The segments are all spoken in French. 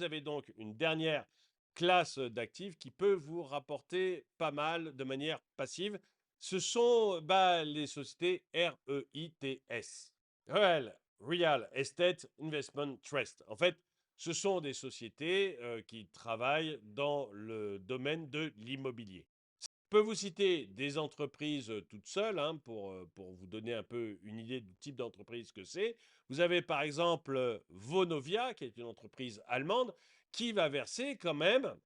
Vous avez donc une dernière classe d'actifs qui peut vous rapporter pas mal de manière passive. Ce sont les sociétés REITS. Real Estate Investment Trust. En fait, ce sont des sociétés qui travaillent dans le domaine de l'immobilier. Je peux vous citer des entreprises toutes seules pour vous donner un peu une idée du type d'entreprise que c'est. Vous avez par exemple Vonovia, qui est une entreprise allemande, qui va verser quand même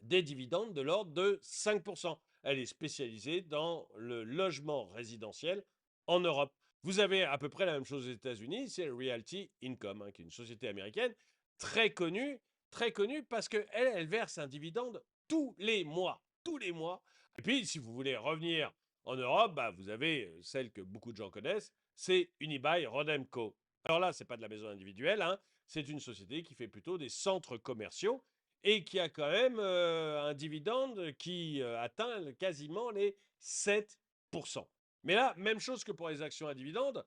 des dividendes de l'ordre de 5%. Elle est spécialisée dans le logement résidentiel en Europe. Vous avez à peu près la même chose aux États-Unis, c'est Realty Income, qui est une société américaine très connue parce qu'elle elle verse un dividende tous les mois. Tous les mois. Et puis, si vous voulez revenir en Europe, vous avez celle que beaucoup de gens connaissent, c'est Unibail Rodamco. Alors là, ce n'est pas de la maison individuelle, c'est une société qui fait plutôt des centres commerciaux et qui a quand même un dividende qui atteint quasiment les 7%. Mais là, même chose que pour les actions à dividende,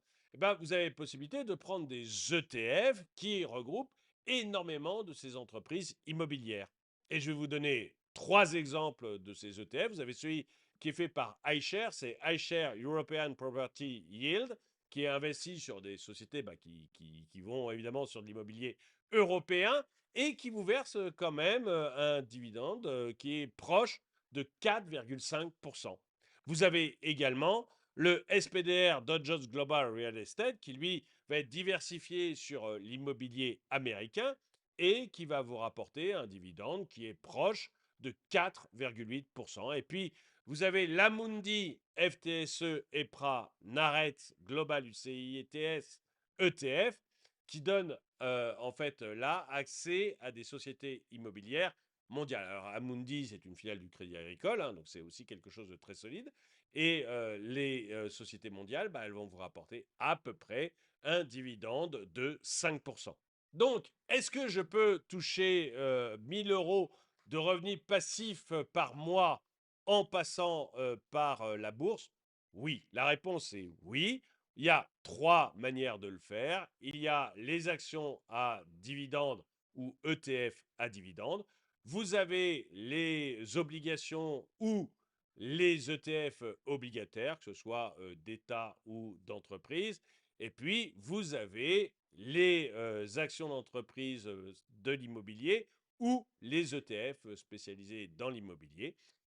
vous avez la possibilité de prendre des ETF qui regroupent énormément de ces entreprises immobilières. Et je vais vous donner trois exemples de ces ETF. Vous avez celui qui est fait par iShares, c'est iShares European Property Yield, qui est investi sur des sociétés qui vont évidemment sur de l'immobilier européen et qui vous verse quand même un dividende qui est proche de 4,5%. Vous avez également le SPDR Dow Jones Global Real Estate qui, lui, va être diversifié sur l'immobilier américain et qui va vous rapporter un dividende qui est proche de 4,8%. Et puis, vous avez l'Amundi FTSE EPRA Naret Global UCI ETS ETF qui donne en fait là accès à des sociétés immobilières mondiales. Alors Amundi, c'est une filiale du Crédit Agricole, donc c'est aussi quelque chose de très solide. Et les sociétés mondiales, elles vont vous rapporter à peu près un dividende de 5%. Donc, est-ce que je peux toucher 1000 euros de revenus passifs par mois en passant par la bourse? Oui, la réponse est oui. Il y a trois manières de le faire. Il y a les actions à dividendes ou ETF à dividendes. Vous avez les obligations ou les ETF obligataires, que ce soit d'État ou d'entreprise. Et puis, vous avez les actions d'entreprise de l'immobilier ou les ETF spécialisés dans l'immobilier.